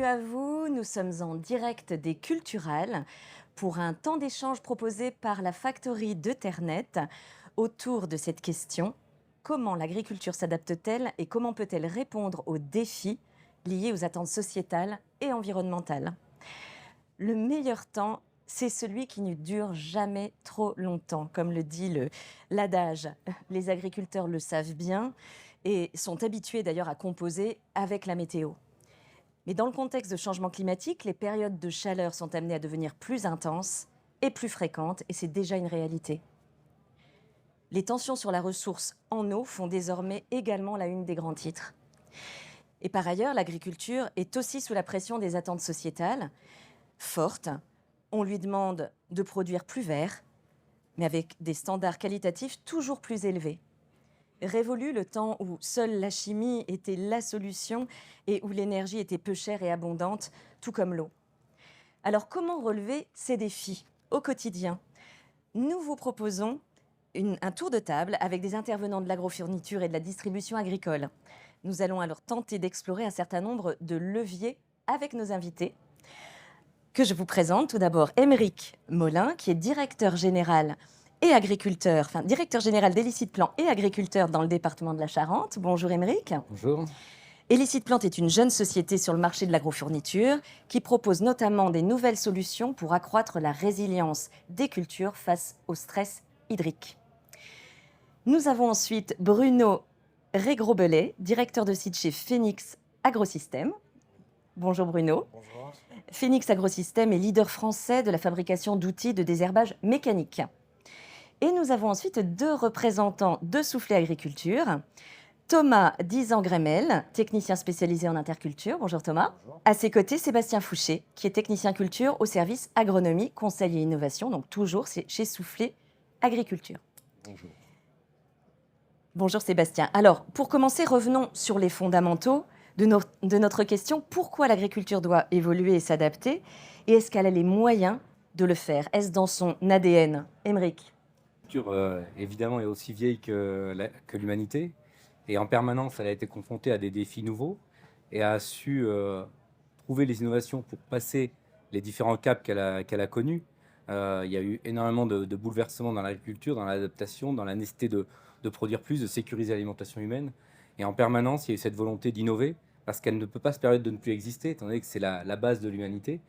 à vous, nous sommes en direct des Culturales pour un temps d'échange proposé par la Factory de Ternet autour de cette question: comment l'agriculture s'adapte-t-elle et comment peut-elle répondre aux défis liés aux attentes sociétales et environnementales? Le meilleur temps, c'est celui qui ne dure jamais trop longtemps, comme le dit l'adage. Les agriculteurs le savent bien et sont habitués d'ailleurs à composer avec la météo. Mais dans le contexte de changement climatique, les périodes de chaleur sont amenées à devenir plus intenses et plus fréquentes, et c'est déjà une réalité. Les tensions sur la ressource en eau font désormais également la une des grands titres. Et par ailleurs, l'agriculture est aussi sous la pression des attentes sociétales fortes. On lui demande de produire plus vert, mais avec des standards qualitatifs toujours plus élevés. Révolu le temps où seule la chimie était la solution et où l'énergie était peu chère et abondante, tout comme l'eau. Alors comment relever ces défis au quotidien? Nous vous proposons un tour de table avec des intervenants de l'agrofourniture et de la distribution agricole. Nous allons alors tenter d'explorer un certain nombre de leviers avec nos invités, que je vous présente. Tout d'abord, Aymeric Molin, qui est directeur général et agriculteur, enfin directeur général d'Elicit Plant et agriculteur dans le département de la Charente. Bonjour Aymeric. Bonjour. Elicit Plant est une jeune société sur le marché de l'agrofourniture qui propose notamment des nouvelles solutions pour accroître la résilience des cultures face au stress hydrique. Nous avons ensuite Bruno Regrobelet, directeur de site chez Phoenix Agrosystèmes. Bonjour Bruno. Bonjour. Phoenix Agrosystèmes est leader français de la fabrication d'outils de désherbage mécanique. Et nous avons ensuite deux représentants de Soufflet Agriculture. Thomas Dizan-Gremel, technicien spécialisé en interculture. Bonjour Thomas. Bonjour. À ses côtés, Sébastien Fouché, qui est technicien culture au service agronomie, conseil et innovation, donc toujours chez Soufflet Agriculture. Bonjour. Bonjour Sébastien. Alors, pour commencer, revenons sur les fondamentaux de notre question. Pourquoi l'agriculture doit évoluer et s'adapter? Et est-ce qu'elle a les moyens de le faire? Est-ce dans son ADN? Aymeric. L'agriculture, évidemment, est aussi vieille que l'humanité. Et en permanence, elle a été confrontée à des défis nouveaux et a su trouver les innovations pour passer les différents caps qu'elle a connus. Il y a eu énormément de bouleversements dans l'agriculture, dans l'adaptation, dans la nécessité de produire plus, de sécuriser l'alimentation humaine. Et en permanence, il y a eu cette volonté d'innover parce qu'elle ne peut pas se permettre de ne plus exister, étant donné que c'est la base de l'humanité.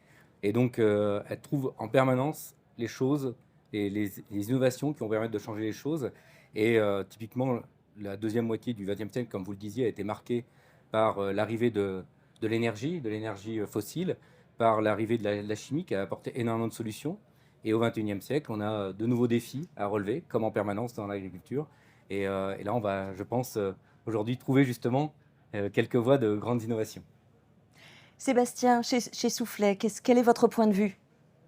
Et donc, elle trouve en permanence les choses, les innovations qui vont permettre de changer les choses. Et typiquement, la deuxième moitié du XXe siècle, comme vous le disiez, a été marquée par l'arrivée de l'énergie fossile, par l'arrivée de la chimie qui a apporté énormément de solutions. Et au XXIe siècle, on a de nouveaux défis à relever, comme en permanence dans l'agriculture. Et là, on va, je pense, aujourd'hui trouver justement quelques voies de grandes innovations. Sébastien, chez Soufflet, quel est votre point de vue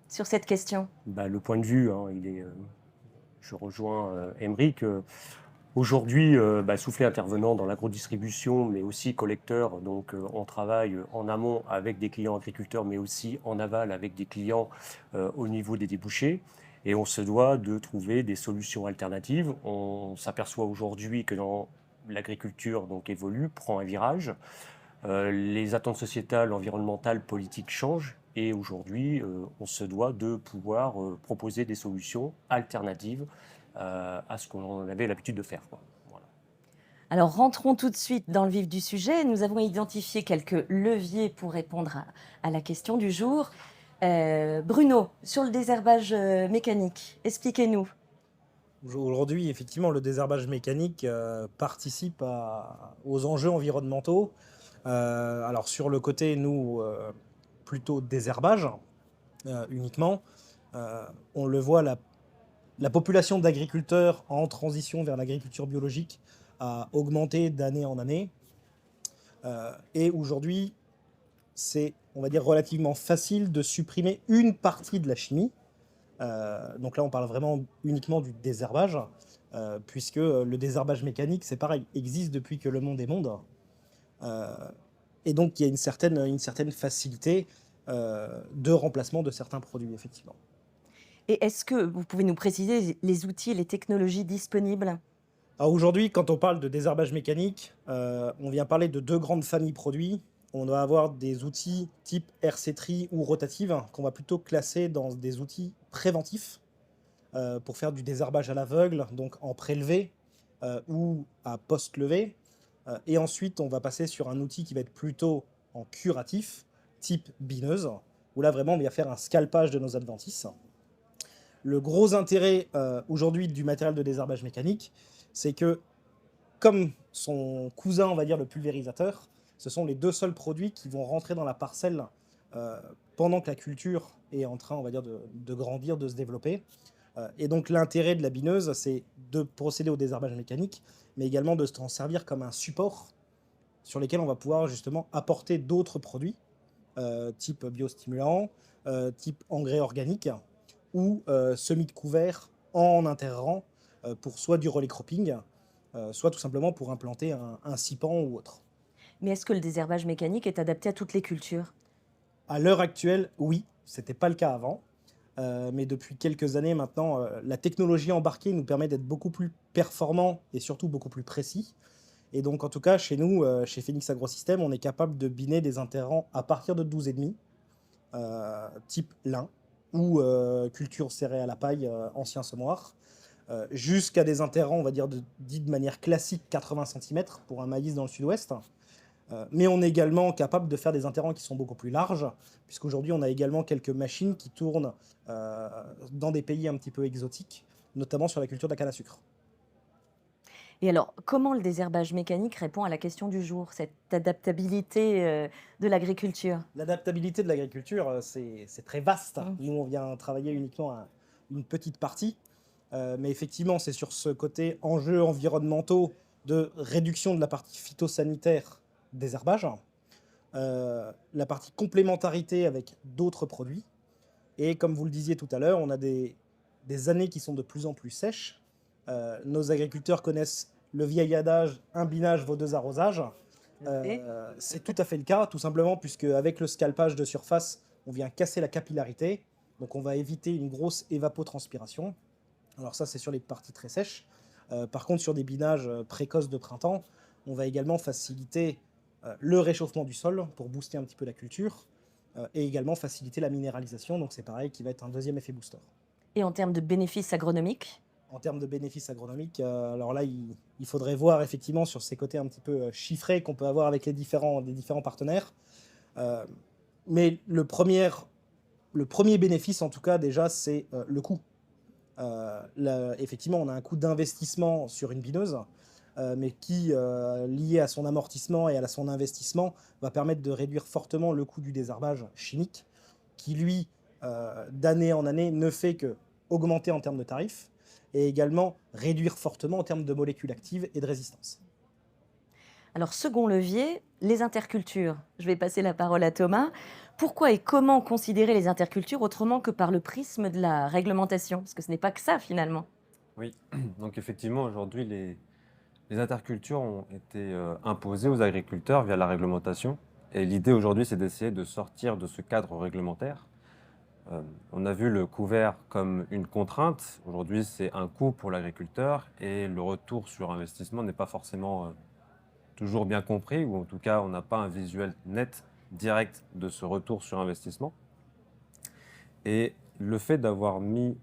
sur cette question? Le point de vue, je rejoins Aymeric. Aujourd'hui, Soufflet intervenant dans l'agrodistribution, mais aussi collecteur, donc on travaille en amont avec des clients agriculteurs, mais aussi en aval avec des clients au niveau des débouchés. Et on se doit de trouver des solutions alternatives. On s'aperçoit aujourd'hui que l'agriculture évolue, prend un virage. Les attentes sociétales, environnementales, politiques changent. Et aujourd'hui, on se doit de pouvoir proposer des solutions alternatives à ce qu'on avait l'habitude de faire. Voilà. Alors rentrons tout de suite dans le vif du sujet. Nous avons identifié quelques leviers pour répondre à la question du jour. Bruno, sur le désherbage mécanique, expliquez-nous. Aujourd'hui, effectivement, le désherbage mécanique participe aux enjeux environnementaux. Alors sur le côté, nous, plutôt désherbage uniquement, on le voit, la population d'agriculteurs en transition vers l'agriculture biologique a augmenté d'année en année. Et aujourd'hui, c'est, on va dire, relativement facile de supprimer une partie de la chimie. Donc là, on parle vraiment uniquement du désherbage, puisque le désherbage mécanique, c'est pareil, existe depuis que le monde est monde. Et donc, il y a une certaine facilité de remplacement de certains produits, effectivement. Et est-ce que vous pouvez nous préciser les outils et les technologies disponibles? Alors aujourd'hui, quand on parle de désherbage mécanique, on vient parler de deux grandes familles produits. on doit avoir des outils type RC-Tree ou rotative qu'on va plutôt classer dans des outils préventifs pour faire du désherbage à l'aveugle, donc en prélevé ou à post-levé. Et ensuite, on va passer sur un outil qui va être plutôt en curatif, type bineuse, où là vraiment on va faire un scalpage de nos adventices. Le gros intérêt aujourd'hui du matériel de désherbage mécanique, c'est que comme son cousin, on va dire le pulvérisateur, ce sont les deux seuls produits qui vont rentrer dans la parcelle pendant que la culture est en train, on va dire, de grandir, de se développer. Et donc l'intérêt de la bineuse, c'est de procéder au désherbage mécanique, mais également de s'en servir comme un support sur lesquels on va pouvoir justement apporter d'autres produits, type biostimulant, type engrais organique, ou semis de couvert en interrang pour soit du relais cropping, soit tout simplement pour implanter un cipan ou autre. Mais est-ce que le désherbage mécanique est adapté à toutes les cultures? À l'heure actuelle, oui, ce n'était pas le cas avant. Mais depuis quelques années maintenant, la technologie embarquée nous permet d'être beaucoup plus performants et surtout beaucoup plus précis. Et donc, en tout cas, chez nous, chez Phoenix Agrosystèmes, on est capable de biner des interrants à partir de 12,5, type lin ou culture céréales à paille, ancien semoir, jusqu'à des interrants, on va dire, dits de manière classique, 80 cm pour un maïs dans le sud-ouest. Mais on est également capable de faire des interrants qui sont beaucoup plus larges, puisqu'aujourd'hui on a également quelques machines qui tournent dans des pays un petit peu exotiques, notamment sur la culture de la canne à sucre. Et alors, comment le désherbage mécanique répond à la question du jour, cette adaptabilité de l'agriculture? L'adaptabilité de l'agriculture, c'est très vaste. Mmh. Nous, on vient travailler uniquement à une petite partie, mais effectivement, c'est sur ce côté enjeux environnementaux de réduction de la partie phytosanitaire désherbage, la partie complémentarité avec d'autres produits. Et comme vous le disiez tout à l'heure, on a des années qui sont de plus en plus sèches. Nos agriculteurs connaissent le vieil adage « un binage vaut deux arrosages ». C'est tout à fait le cas, tout simplement puisque avec le scalpage de surface, on vient casser la capillarité. Donc on va éviter une grosse évapotranspiration. Alors ça, c'est sur les parties très sèches. Par contre, sur des binages précoces de printemps, on va également faciliter le réchauffement du sol pour booster un petit peu la culture et également faciliter la minéralisation. Donc c'est pareil, qui va être un deuxième effet booster. Et en termes de bénéfices agronomiques? En termes de bénéfices agronomiques, alors là, il faudrait voir effectivement sur ces côtés un petit peu chiffrés qu'on peut avoir avec les différents partenaires. Mais le premier bénéfice, en tout cas, déjà, c'est le coût. Effectivement, on a un coût d'investissement sur une bineuse, mais qui, lié à son amortissement et à son investissement, va permettre de réduire fortement le coût du désherbage chimique, qui, lui, d'année en année, ne fait que augmenter en termes de tarifs, et également réduire fortement en termes de molécules actives et de résistance. Alors, second levier, les intercultures. Je vais passer la parole à Thomas. Pourquoi et comment considérer les intercultures autrement que par le prisme de la réglementation? Parce que ce n'est pas que ça, finalement. Oui, donc effectivement, aujourd'hui, les intercultures ont été imposées aux agriculteurs via la réglementation. Et l'idée aujourd'hui, c'est d'essayer de sortir de ce cadre réglementaire. On a vu le couvert comme une contrainte. Aujourd'hui, c'est un coût pour l'agriculteur et le retour sur investissement n'est pas forcément toujours bien compris, ou en tout cas, on n'a pas un visuel net, direct de ce retour sur investissement. Et le fait d'avoir mis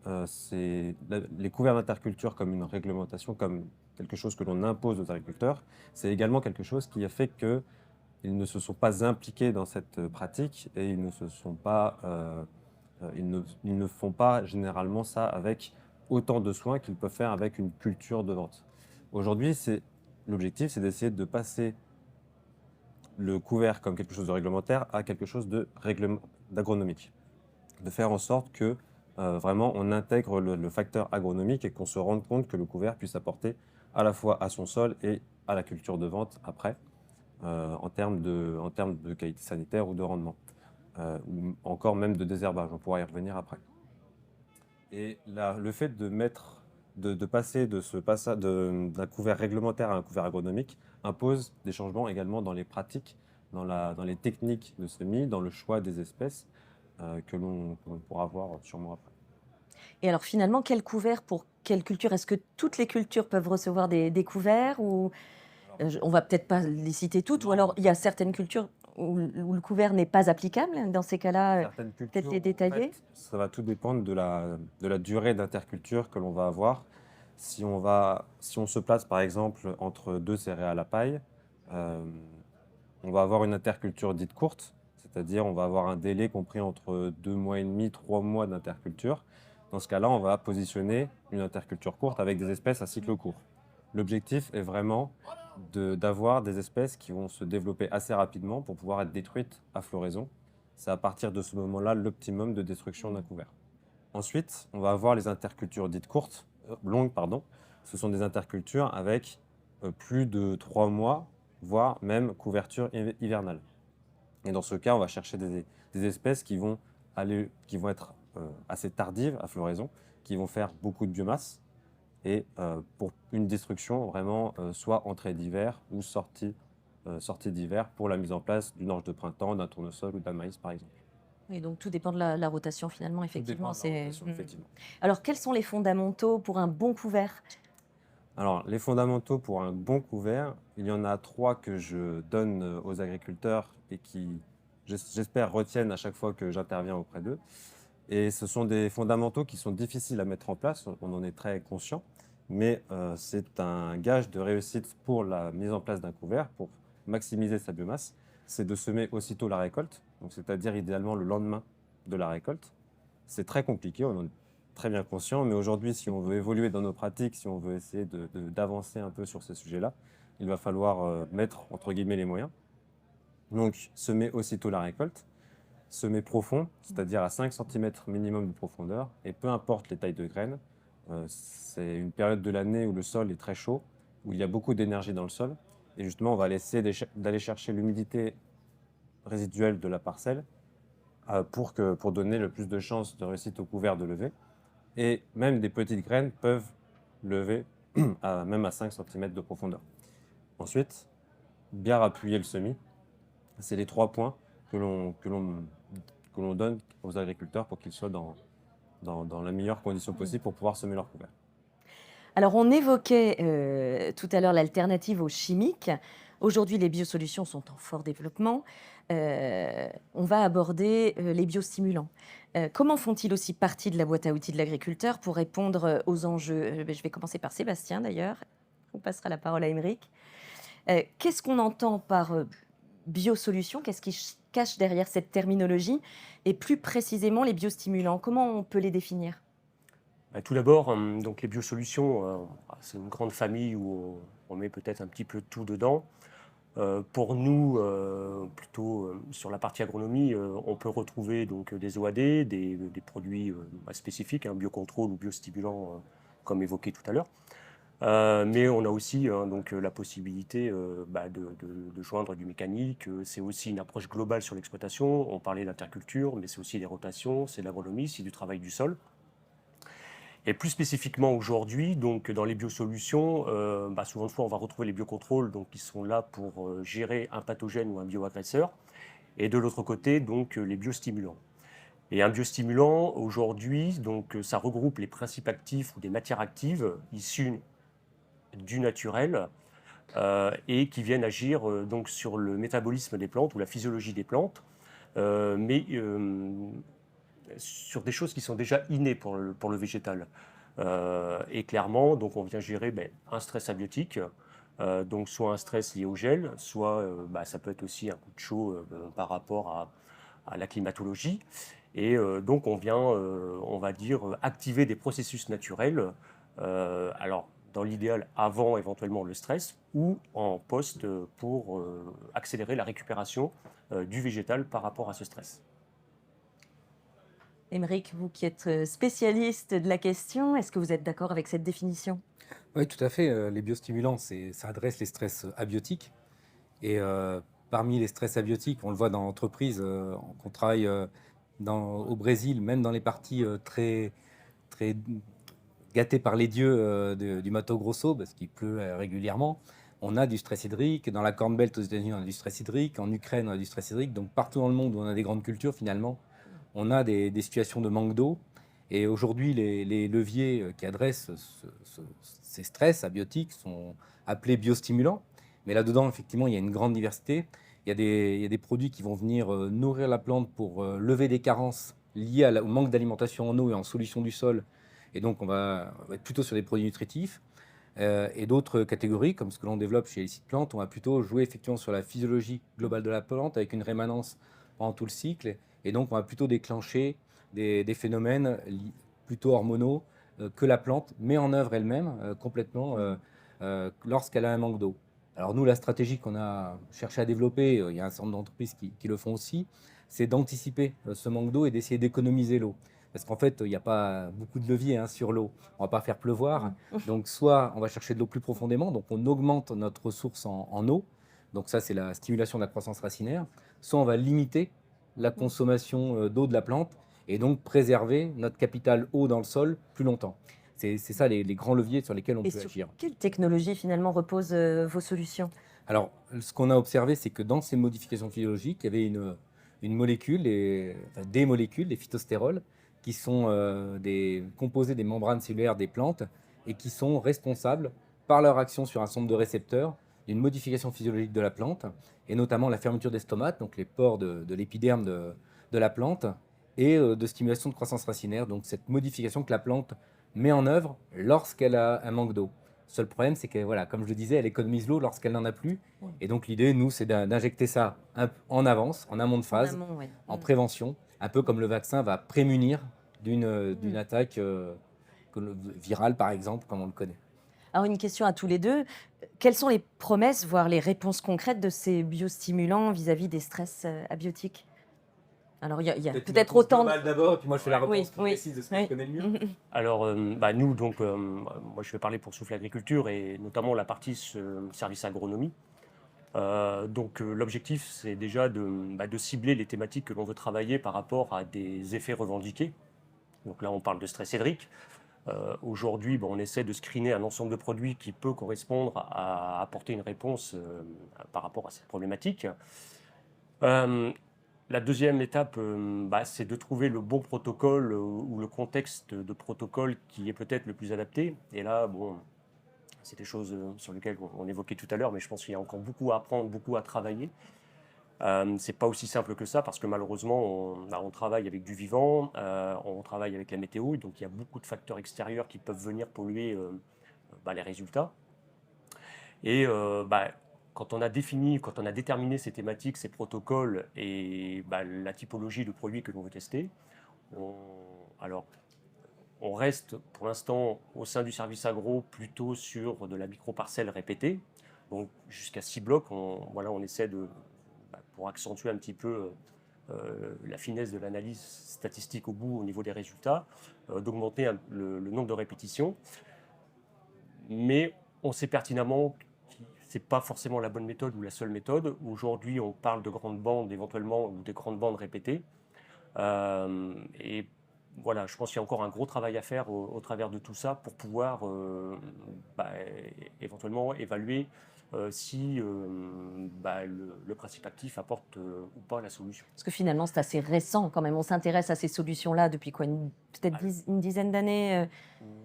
les couverts d'interculture comme une réglementation, comme quelque chose que l'on impose aux agriculteurs, c'est également quelque chose qui a fait qu'ils ne se sont pas impliqués dans cette pratique et ils ne font pas généralement ça avec autant de soin qu'ils peuvent faire avec une culture de vente. Aujourd'hui, l'objectif, c'est d'essayer de passer le couvert comme quelque chose de réglementaire à quelque chose d'agronomique. De faire en sorte que vraiment on intègre le facteur agronomique et qu'on se rende compte que le couvert puisse apporter à la fois à son sol et à la culture de vente après, en termes de qualité sanitaire ou de rendement. Ou encore même de désherbage, on pourra y revenir après. Et le fait de passer d'un couvert réglementaire à un couvert agronomique impose des changements également dans les pratiques, dans les techniques de semis, dans le choix des espèces que l'on pourra voir sûrement après. Et alors finalement, quel couvert pour quelle culture? Est-ce que toutes les cultures peuvent recevoir des couverts ou on va peut-être pas les citer toutes, ou alors il y a certaines cultures où le couvert n'est pas applicable? Dans ces cas-là, Certaines peut-être cultures, les en détailler? fait, ça va tout dépendre de la durée d'interculture que l'on va avoir. Si on se place par exemple entre deux céréales à paille, euh, on va avoir une interculture dite courte, c'est-à-dire on va avoir un délai compris entre 2 mois et demi, 3 mois d'interculture. Dans ce cas-là, on va positionner une interculture courte avec des espèces à cycle court. L'objectif est vraiment d'avoir des espèces qui vont se développer assez rapidement pour pouvoir être détruites à floraison. C'est à partir de ce moment-là l'optimum de destruction d'un couvert. Ensuite, on va avoir les intercultures dites courtes, longues, pardon. Ce sont des intercultures avec plus de 3 mois, voire même couverture hivernale. Et dans ce cas, on va chercher des espèces qui vont être assez tardives à floraison, qui vont faire beaucoup de biomasse, et pour une destruction vraiment soit entrée d'hiver ou sortie d'hiver pour la mise en place d'une orge de printemps, d'un tournesol ou d'un maïs par exemple. Et donc tout dépend de la rotation finalement, Tout dépend effectivement. de la rotation, effectivement. Alors quels sont les fondamentaux pour un bon couvert? Alors, les fondamentaux pour un bon couvert, il y en a 3 que je donne aux agriculteurs et qui, j'espère, retiennent à chaque fois que j'interviens auprès d'eux. Et ce sont des fondamentaux qui sont difficiles à mettre en place, on en est très conscient, mais c'est un gage de réussite pour la mise en place d'un couvert, pour maximiser sa biomasse. C'est de semer aussitôt la récolte, donc c'est-à-dire idéalement le lendemain de la récolte. C'est très compliqué, on en est très bien conscient, mais aujourd'hui, si on veut évoluer dans nos pratiques, si on veut essayer d'avancer un peu sur ces sujets-là, il va falloir mettre, entre guillemets, les moyens. Donc, semer aussitôt la récolte, semer profond, c'est-à-dire à 5 cm minimum de profondeur, et peu importe les tailles de graines, c'est une période de l'année où le sol est très chaud, où il y a beaucoup d'énergie dans le sol, et justement, on va essayer d'aller chercher l'humidité résiduelle de la parcelle pour donner le plus de chances de réussite au couvert de lever. Et même des petites graines peuvent lever même à 5 cm de profondeur. Ensuite, bien appuyer le semis. C'est les 3 points que l'on donne aux agriculteurs pour qu'ils soient dans la meilleure condition possible pour pouvoir semer leur couvert. Alors on évoquait tout à l'heure l'alternative aux chimiques. Aujourd'hui, les biosolutions sont en fort développement. On va aborder les biostimulants. Comment font-ils aussi partie de la boîte à outils de l'agriculteur pour répondre aux enjeux? Je vais commencer par Sébastien d'ailleurs. On passera la parole à Émeric. Qu'est-ce qu'on entend par biosolutions? Qu'est-ce qui cache derrière cette terminologie? Et plus précisément, les biostimulants, comment on peut les définir? Tout d'abord, donc les biosolutions, c'est une grande famille où on met peut-être un petit peu tout dedans. Pour nous, plutôt sur la partie agronomie, on peut retrouver donc des OAD, des produits spécifiques, biocontrôle ou biostimulants, comme évoqué tout à l'heure. Mais on a aussi donc, la possibilité de joindre du mécanique. C'est aussi une approche globale sur l'exploitation. On parlait d'interculture, mais c'est aussi des rotations, c'est de l'agronomie, c'est du travail du sol. Et plus spécifiquement aujourd'hui, donc dans les biosolutions, souvent de fois on va retrouver les biocontrôles donc, qui sont là pour gérer un pathogène ou un bioagresseur. Et de l'autre côté, donc les biostimulants. Et un biostimulant, aujourd'hui, donc, ça regroupe les principes actifs ou des matières actives issues du naturel et qui viennent agir donc, sur le métabolisme des plantes ou la physiologie des plantes, mais sur des choses qui sont déjà innées pour le végétal. Et clairement, donc, on vient gérer un stress abiotique, donc soit un stress lié au gel, soit ça peut être aussi un coup de chaud par rapport à la climatologie. Et donc on vient, on va dire, activer des processus naturels, alors dans l'idéal avant éventuellement le stress, ou en post pour accélérer la récupération du végétal par rapport à ce stress. Émeric, vous qui êtes spécialiste de la question, est-ce que vous êtes d'accord avec cette définition? Oui, tout à fait. Les biostimulants, ça adresse les stress abiotiques. Et parmi les stress abiotiques, on le voit dans l'entreprise, qu'on travaille au Brésil, même dans les parties très, très gâtées par les dieux du Mato Grosso, parce qu'il pleut régulièrement, on a du stress hydrique. Dans la Corn Belt aux États-Unis, on a du stress hydrique. En Ukraine, on a du stress hydrique. Donc partout dans le monde où on a des grandes cultures, finalement, on a des situations de manque d'eau. Et aujourd'hui, les leviers qui adressent ces stress abiotiques sont appelés biostimulants. Mais là-dedans, effectivement, il y a une grande diversité. il y a des produits qui vont venir nourrir la plante pour lever des carences liées au manque d'alimentation en eau et en solution du sol. Et donc, on va être plutôt sur des produits nutritifs. Et d'autres catégories, comme ce que l'on développe chez les sites plantes, on va plutôt jouer effectivement sur la physiologie globale de la plante avec une rémanence pendant tout le cycle. Et donc, on va plutôt déclencher des phénomènes plutôt hormonaux que la plante met en œuvre elle-même complètement lorsqu'elle a un manque d'eau. Alors nous, la stratégie qu'on a cherché à développer, il y a un certain nombre d'entreprises qui le font aussi, c'est d'anticiper ce manque d'eau et d'essayer d'économiser l'eau. Parce qu'en fait, il n'y a pas beaucoup de levier sur l'eau. On ne va pas faire pleuvoir. Donc soit on va chercher de l'eau plus profondément, donc on augmente notre ressource en eau. Donc ça, c'est la stimulation de la croissance racinaire. Soit on va limiter la consommation d'eau de la plante et donc préserver notre capital eau dans le sol plus longtemps. C'est ça les grands leviers sur lesquels on Et peut sur agir. quelle technologie finalement reposent vos solutions? Alors, ce qu'on a observé, c'est que dans ces modifications physiologiques, il y avait une molécule, enfin, des molécules, les phytostérols, qui sont des composés des membranes cellulaires des plantes et qui sont responsables, par leur action sur un certain nombre de récepteurs, d'une modification physiologique de la plante, et notamment la fermeture des stomates, donc les pores de l'épiderme de la plante, et de stimulation de croissance racinaire, donc cette modification que la plante met en œuvre lorsqu'elle a un manque d'eau. Seul problème, c'est que, voilà, comme je le disais, elle économise l'eau lorsqu'elle n'en a plus. Et donc, l'idée, nous, c'est d'injecter ça en avance, en amont de phase, En amont, ouais. en prévention, un peu comme le vaccin va prémunir d'une attaque virale, par exemple, comme on le connaît. Alors une question à tous les deux. Quelles sont les promesses, voire les réponses concrètes de ces biostimulants vis-à-vis des stress abiotiques? Alors il y a peut-être autant... d'abord, et puis moi, je fais la réponse Oui, plus oui, précise de ce que oui. je connais le mieux. Alors, nous, donc, moi, je vais parler pour Souffle Agriculture et notamment la partie service agronomie. L'objectif, c'est déjà de cibler les thématiques que l'on veut travailler par rapport à des effets revendiqués. Donc là, on parle de stress hydrique. Aujourd'hui, on essaie de screener un ensemble de produits qui peut correspondre à apporter une réponse par rapport à cette problématique. La deuxième étape, c'est de trouver le bon protocole ou le contexte de protocole qui est peut-être le plus adapté. Et là, c'est des choses sur lesquelles on évoquait tout à l'heure, mais je pense qu'il y a encore beaucoup à apprendre, beaucoup à travailler. C'est pas aussi simple que ça parce que malheureusement, on travaille avec du vivant, on travaille avec la météo, donc il y a beaucoup de facteurs extérieurs qui peuvent venir polluer les résultats. Et quand on a déterminé ces thématiques, ces protocoles et la typologie de produits que l'on veut tester, on reste pour l'instant au sein du service agro plutôt sur de la micro-parcelle répétée. Donc jusqu'à 6 blocs, on essaie pour accentuer un petit peu la finesse de l'analyse statistique au bout au niveau des résultats, d'augmenter le nombre de répétitions. Mais on sait pertinemment que ce n'est pas forcément la bonne méthode ou la seule méthode. Aujourd'hui, on parle de grandes bandes éventuellement ou des grandes bandes répétées. Et voilà, je pense qu'il y a encore un gros travail à faire au travers de tout ça pour pouvoir éventuellement évaluer si le principe actif apporte ou pas la solution. Parce que finalement, c'est assez récent quand même. On s'intéresse à ces solutions-là depuis quoi, peut-être une dizaine d'années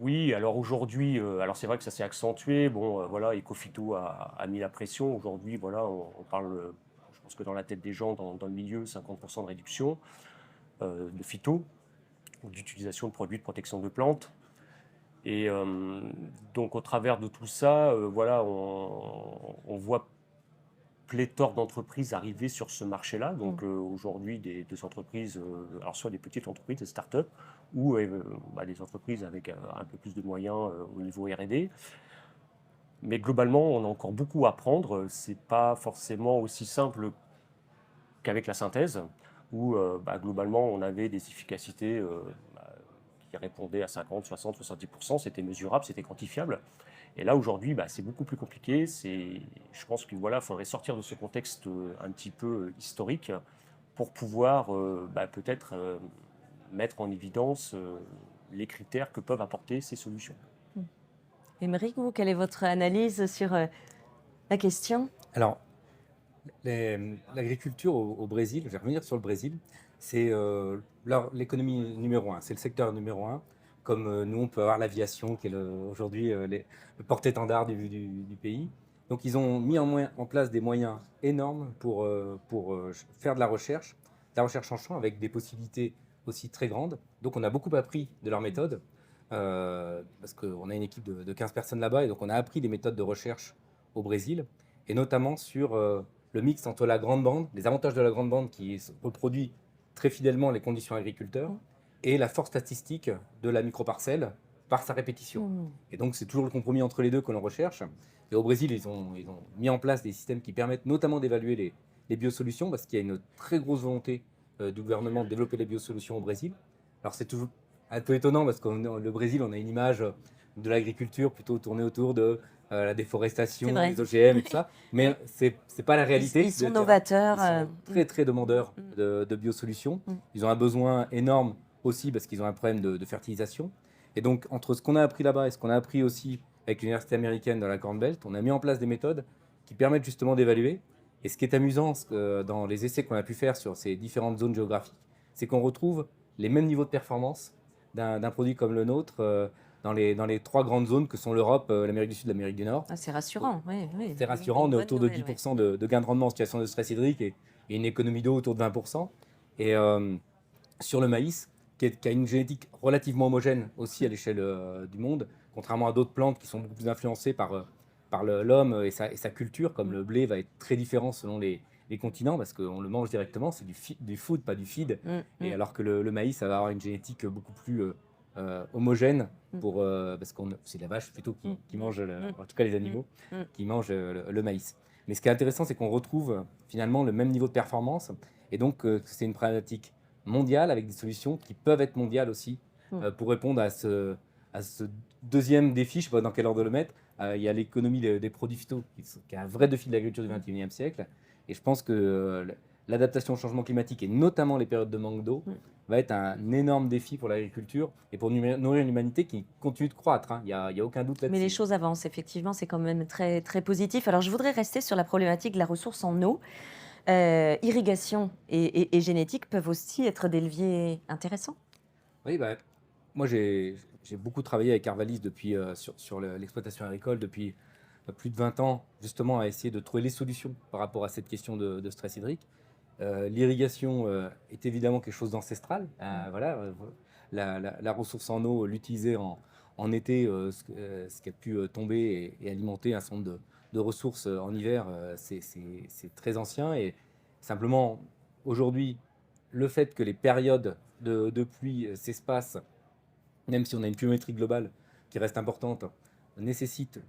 Oui, alors aujourd'hui, c'est vrai que ça s'est accentué. Ecophyto a mis la pression. Aujourd'hui, on parle, je pense que dans la tête des gens, dans le milieu, 50% de réduction de phyto, d'utilisation de produits de protection de plantes. Et donc au travers de tout ça, on voit pléthore d'entreprises arriver sur ce marché-là. Donc aujourd'hui, des entreprises, alors soit des petites entreprises, des startups, ou des entreprises avec un peu plus de moyens au niveau R&D. Mais globalement, on a encore beaucoup à apprendre. C'est pas forcément aussi simple qu'avec la synthèse, où globalement, on avait des efficacités qui répondaient à 50, 60, 70%. C'était mesurable, c'était quantifiable. Et là, aujourd'hui, c'est beaucoup plus compliqué. Je pense qu'il faudrait sortir de ce contexte un petit peu historique pour pouvoir peut-être mettre en évidence les critères que peuvent apporter ces solutions. Aymeric, vous, quelle est votre analyse sur la question? Alors, l'agriculture au Brésil, je vais revenir sur le Brésil, c'est l'économie numéro 1, c'est le secteur numéro 1. Comme nous, on peut avoir l'aviation, qui est aujourd'hui le porte-étendard du pays. Donc ils ont mis en place des moyens énormes pour faire de la recherche en champ avec des possibilités aussi très grandes. Donc on a beaucoup appris de leur méthode, parce qu'on a une équipe de 15 personnes là-bas, et donc on a appris des méthodes de recherche au Brésil, et notamment sur le mix entre la grande bande, les avantages de la grande bande qui reproduit très fidèlement les conditions agriculteurs, et la force statistique de la microparcelle par sa répétition. Et donc c'est toujours le compromis entre les deux que l'on recherche. Et au Brésil, ils ont mis en place des systèmes qui permettent notamment d'évaluer les biosolutions, parce qu'il y a une très grosse volonté du gouvernement de développer les biosolutions au Brésil. Alors c'est toujours un peu étonnant, parce que le Brésil, on a une image de l'agriculture plutôt tournée autour de la déforestation, C'est vrai. les OGM et tout ça, mais c'est pas la réalité. Ils sont de terrain. novateurs. Ils sont très très demandeurs de biosolutions. Ils ont un besoin énorme aussi parce qu'ils ont un problème de fertilisation. Et donc entre ce qu'on a appris là-bas et ce qu'on a appris aussi avec l'université américaine dans la Corn Belt, on a mis en place des méthodes qui permettent justement d'évaluer. Et ce qui est amusant dans les essais qu'on a pu faire sur ces différentes zones géographiques, c'est qu'on retrouve les mêmes niveaux de performance d'un produit comme le nôtre dans les trois grandes zones que sont l'Europe, l'Amérique du Sud, l'Amérique du Nord. Ah, c'est rassurant, oui. C'est rassurant, on est autour de 10% de gain de rendement en situation de stress hydrique et une économie d'eau autour de 20%. Et sur le maïs, qui a une génétique relativement homogène aussi à l'échelle du monde, contrairement à d'autres plantes qui sont beaucoup plus influencées par l'homme et sa culture, comme le blé va être très différent selon les continents, parce qu'on le mange directement, c'est du food, pas du feed. Et alors que le maïs, ça va avoir une génétique beaucoup plus homogène, parce que c'est la vache plutôt qui mange, en tout cas les animaux, qui mangent le maïs. Mais ce qui est intéressant, c'est qu'on retrouve finalement le même niveau de performance, et donc c'est une problématique mondiale avec des solutions qui peuvent être mondiales aussi, pour répondre à ce deuxième défi. Je ne sais pas dans quel ordre le mettre. Il y a l'économie des produits phyto, qui est un vrai défi de l'agriculture du XXIe siècle. Et je pense que l'adaptation au changement climatique, et notamment les périodes de manque d'eau, va être un énorme défi pour l'agriculture et pour nourrir l'humanité qui continue de croître. Il n'y a aucun doute là-dessus. Mais les choses avancent, effectivement, c'est quand même très, très positif. Alors, je voudrais rester sur la problématique de la ressource en eau. Irrigation et génétique peuvent aussi être des leviers intéressants. Oui, moi j'ai beaucoup travaillé avec Arvalis sur l'exploitation agricole depuis plus de 20 ans, justement à essayer de trouver les solutions par rapport à cette question de stress hydrique. L'irrigation est évidemment quelque chose d'ancestral. Voilà, la ressource en eau, l'utiliser en été, ce qui a pu tomber et alimenter un certain nombre de ressources en hiver, c'est très ancien. Et simplement, aujourd'hui, le fait que les périodes de pluie s'espacent, même si on a une pluviométrie globale qui reste importante, nécessite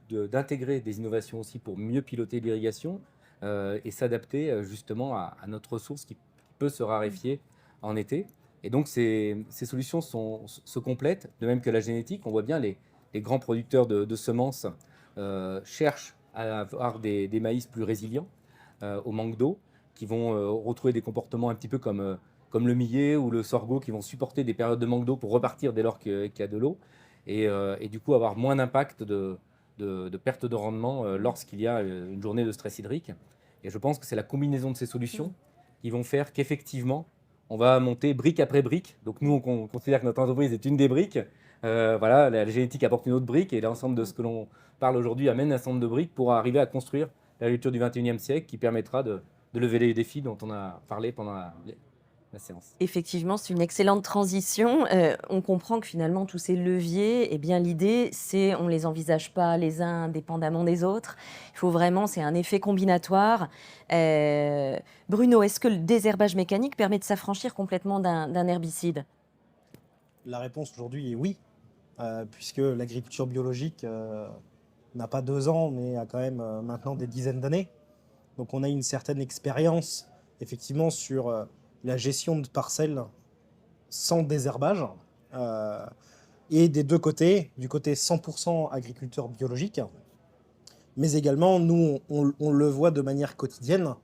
d'intégrer des innovations aussi pour mieux piloter l'irrigation et s'adapter justement à notre ressource qui peut se raréfier en été. Et donc ces solutions se complètent, de même que la génétique. On voit bien les grands producteurs de semences cherchent à avoir des maïs plus résilients au manque d'eau, qui vont retrouver des comportements un petit peu comme le millet ou le sorgho, qui vont supporter des périodes de manque d'eau pour repartir dès lors qu'il y a de l'eau, et du coup avoir moins d'impact de perte de rendement lorsqu'il y a une journée de stress hydrique. Et je pense que c'est la combinaison de ces solutions qui vont faire qu'effectivement, on va monter brique après brique. Donc nous, on considère que notre entreprise est une des briques. Voilà, la génétique apporte une autre brique, et l'ensemble de ce que l'on parle aujourd'hui amène un certain nombre de briques pour arriver à construire l'agriculture du XXIe siècle qui permettra de lever les défis dont on a parlé pendant la séance. Effectivement, c'est une excellente transition. On comprend que finalement, tous ces leviers, eh bien, l'idée, c'est on ne les envisage pas les uns indépendamment des autres. Il faut vraiment, c'est un effet combinatoire. Bruno, est-ce que le désherbage mécanique permet de s'affranchir complètement d'un herbicide? La réponse aujourd'hui est oui, puisque l'agriculture biologique n'a pas 2 ans, mais a quand même maintenant des dizaines d'années. Donc on a une certaine expérience, effectivement, sur la gestion de parcelles sans désherbage. Et des deux côtés, du côté 100% agriculteur biologique, mais également, nous, on le voit de manière quotidienne,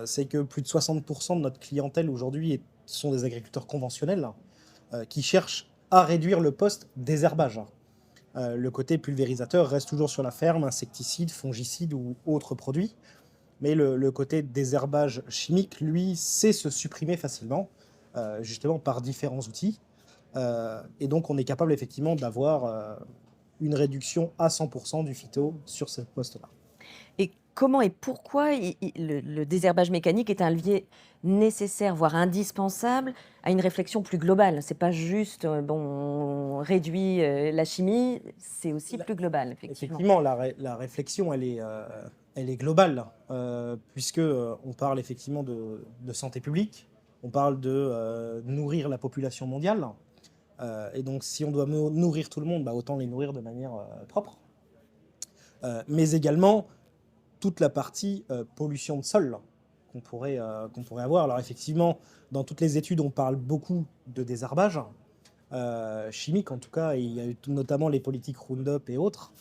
c'est que plus de 60% de notre clientèle aujourd'hui sont des agriculteurs conventionnels qui cherchent à réduire le post-désherbage. Le côté pulvérisateur reste toujours sur la ferme, insecticides, fongicides ou autres produits. Mais le côté désherbage chimique, lui, sait se supprimer facilement, justement par différents outils. Et donc, on est capable effectivement d'avoir une réduction à 100% du phyto sur ce poste-là. Et comment et pourquoi le désherbage mécanique est un levier nécessaire, voire indispensable, à une réflexion plus globale? C'est pas juste, bon, on réduit la chimie, c'est aussi La- plus global, effectivement. Effectivement, la réflexion, elle est globale, puisque on parle effectivement de santé publique, on parle de nourrir la population mondiale. Et donc, si on doit nourrir tout le monde, bah, autant les nourrir de manière propre. Mais également toute la partie pollution de sol qu'on pourrait avoir. Alors, effectivement, dans toutes les études, on parle beaucoup de désherbage chimique, en tout cas, et il y a eu notamment les politiques Roundup et autres.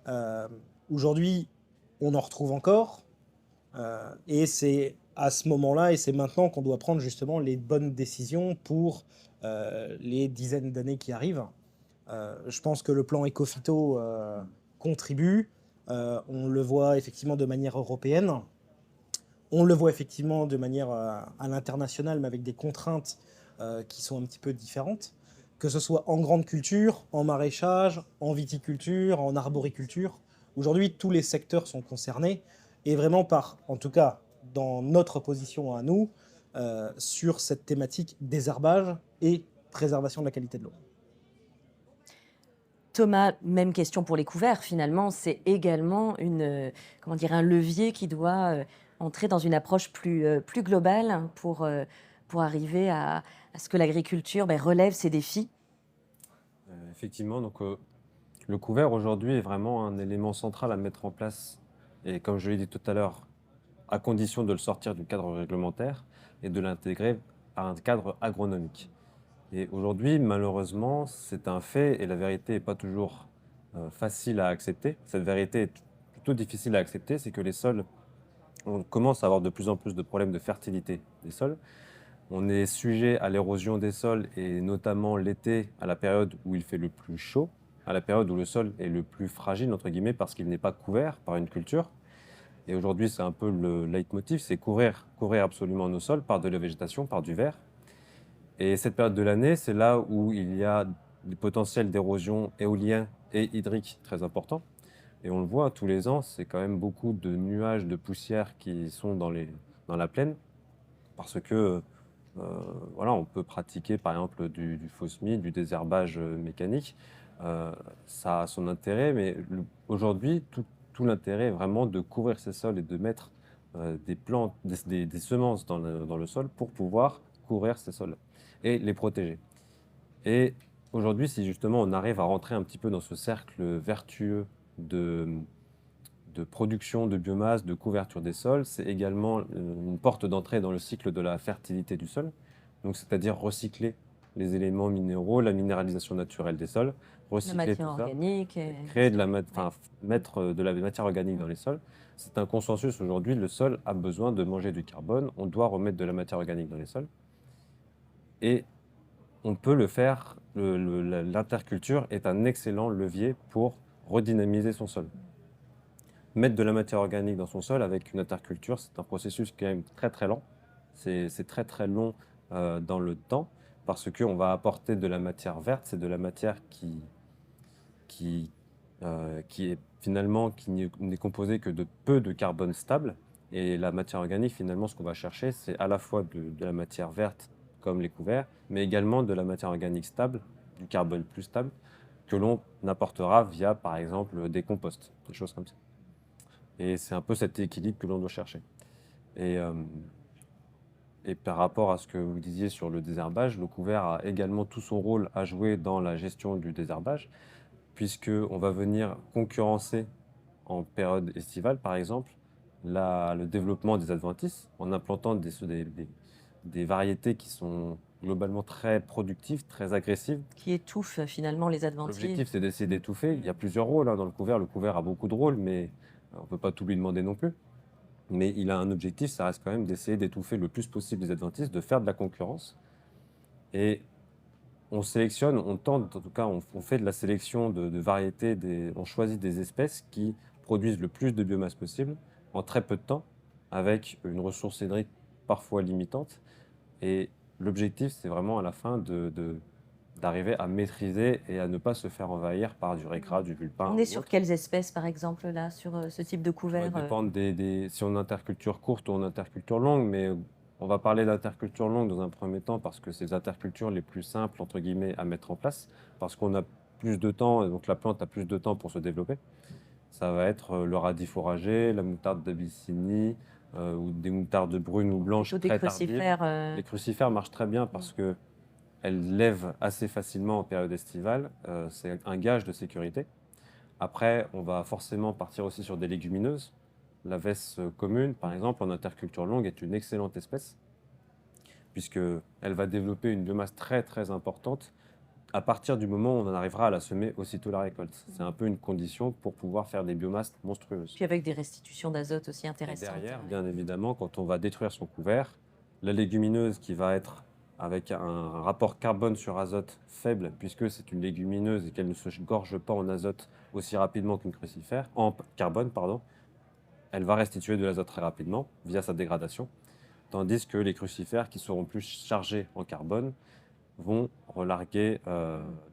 Euh, Aujourd'hui, on en retrouve encore. Et c'est à ce moment-là, et c'est maintenant qu'on doit prendre justement les bonnes décisions pour les dizaines d'années qui arrivent. Je pense que le plan Ecofito contribue. On le voit effectivement de manière européenne. On le voit effectivement de manière à l'international, mais avec des contraintes qui sont un petit peu différentes. Que ce soit en grande culture, en maraîchage, en viticulture, en arboriculture. Aujourd'hui, tous les secteurs sont concernés. Et vraiment par, en tout cas, dans notre position à nous, sur cette thématique désherbage et préservation de la qualité de l'eau. Thomas, même question pour les couverts, finalement, c'est également comment dire, un levier qui doit entrer dans une approche plus globale pour arriver à ce que l'agriculture relève ces défis. Effectivement, donc le couvert aujourd'hui est vraiment un élément central à mettre en place. Et comme je l'ai dit tout à l'heure, à condition de le sortir du cadre réglementaire et de l'intégrer à un cadre agronomique. Et aujourd'hui, malheureusement, c'est un fait et la vérité n'est pas toujours facile à accepter. Cette vérité est plutôt difficile à accepter, c'est que les sols, on commence à avoir de plus en plus de problèmes de fertilité des sols. On est sujet à l'érosion des sols et notamment l'été, à la période où il fait le plus chaud, à la période où le sol est le plus fragile, entre guillemets, parce qu'il n'est pas couvert par une culture. Et aujourd'hui, c'est un peu le leitmotiv, c'est couvrir absolument nos sols par de la végétation, par du vert. Et cette période de l'année, c'est là où il y a des potentiels d'érosion éolien et hydrique très importants. Et on le voit tous les ans, c'est quand même beaucoup de nuages de poussière qui sont dans la plaine, parce que voilà, on peut pratiquer par exemple du phosmide, du désherbage mécanique. Ça a son intérêt, mais aujourd'hui, tout l'intérêt est vraiment de couvrir ces sols et de mettre des plantes, des semences dans le sol pour pouvoir couvrir ces sols et les protéger. Et aujourd'hui, si justement on arrive à rentrer un petit peu dans ce cercle vertueux de, de production de biomasse, de couverture des sols, c'est également une porte d'entrée dans le cycle de la fertilité du sol. Donc, c'est-à-dire recycler les éléments minéraux, la minéralisation naturelle des sols, La recycler matière tout ça, organique. créer mettre de la matière organique dans les sols. C'est un consensus aujourd'hui, le sol a besoin de manger du carbone, on doit remettre de la matière organique dans les sols. Et on peut le faire, l'interculture est un excellent levier pour redynamiser son sol. Mettre de la matière organique dans son sol avec une interculture, c'est un processus qui est quand même très très lent. C'est très très long dans le temps parce qu'on va apporter de la matière verte, c'est de la matière qui est finalement qui n'est composée que de peu de carbone stable. Et la matière organique, finalement, ce qu'on va chercher, c'est à la fois de la matière verte, comme les couverts, mais également de la matière organique stable, du carbone plus stable, que l'on apportera via, par exemple, des composts, des choses comme ça. Et c'est un peu cet équilibre que l'on doit chercher. Et, euh, et par rapport à ce que vous disiez sur le désherbage, le couvert a également tout son rôle à jouer dans la gestion du désherbage, puisqu'on va venir concurrencer en période estivale, par exemple, le développement des adventices en implantant des variétés qui sont globalement très productives, très agressives. Qui étouffe finalement les adventices. L'objectif, c'est d'essayer d'étouffer. Il y a plusieurs rôles dans le couvert. Le couvert a beaucoup de rôles, mais on ne peut pas tout lui demander non plus. Mais il a un objectif, ça reste quand même d'essayer d'étouffer le plus possible les adventices, de faire de la concurrence. Et on sélectionne, on tente, en tout cas, on fait de la sélection de variétés, on choisit des espèces qui produisent le plus de biomasse possible en très peu de temps, avec une ressource hydrique parfois limitante. Et l'objectif, c'est vraiment à la fin d'arriver à maîtriser et à ne pas se faire envahir par du récrat, du vulpin On est ou sur autre. quelles espèces, par exemple, là, sur ce type de Ça va couvert dépendre si on a interculture courte ou en interculture longue, mais on va parler d'interculture longue dans un premier temps parce que c'est les intercultures les plus simples, entre guillemets, à mettre en place, parce qu'on a plus de temps, et donc la plante a plus de temps pour se développer. Ça va être le radis fourragé, la moutarde d'Abyssinie, ou des moutardes brunes ou blanches plutôt des très tardives. crucifères Les crucifères marchent très bien parce que elles lèvent assez facilement en période estivale. C'est un gage de sécurité. Après, on va forcément partir aussi sur des légumineuses. La vesse commune, par exemple, en interculture longue, est une excellente espèce, puisqu'elle va développer une biomasse très très importante à partir du moment où on en arrivera à la semer aussitôt la récolte. C'est un peu une condition pour pouvoir faire des biomasses monstrueuses. puis avec des restitutions d'azote aussi Et intéressantes. derrière, Ouais. bien évidemment, quand on va détruire son couvert, la légumineuse qui va être avec un rapport carbone sur azote faible, puisque c'est une légumineuse et qu'elle ne se gorge pas en azote aussi rapidement qu'une crucifère, en carbone, pardon, elle va restituer de l'azote très rapidement via sa dégradation, tandis que les crucifères qui seront plus chargés en carbone vont relarguer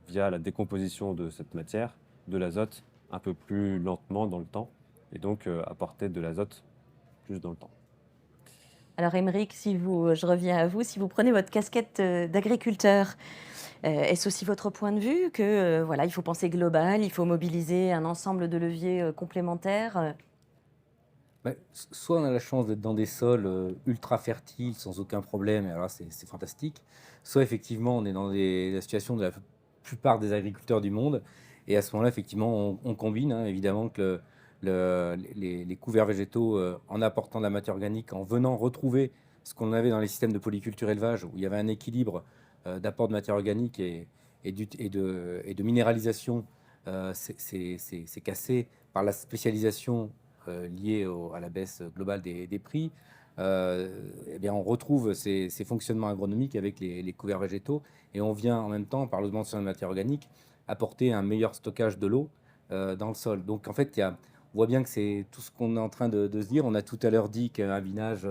via la décomposition de cette matière de l'azote un peu plus lentement dans le temps et donc apporter de l'azote plus dans le temps. Alors, Aymeric, je reviens à vous, si vous prenez votre casquette d'agriculteur, est-ce aussi votre point de vue que voilà, il faut penser global, il faut mobiliser un ensemble de leviers complémentaires Soit on a la chance d'être dans des sols ultra fertiles sans aucun problème, et alors là, c'est fantastique. Soit effectivement on est dans la situation de la plupart des agriculteurs du monde, et à ce moment-là effectivement on combine hein, évidemment que les couverts végétaux en apportant de la matière organique, en venant retrouver ce qu'on avait dans les systèmes de polyculture élevage où il y avait un équilibre d'apport de matière organique et de minéralisation, c'est cassé par la spécialisation liées à la baisse globale des prix, eh bien, on retrouve ces fonctionnements agronomiques avec les couverts végétaux et on vient en même temps, par l'augmentation de la matière organique, apporter un meilleur stockage de l'eau dans le sol. Donc en fait, on voit bien que c'est tout ce qu'on est en train de se dire. On a tout à l'heure dit qu'un binage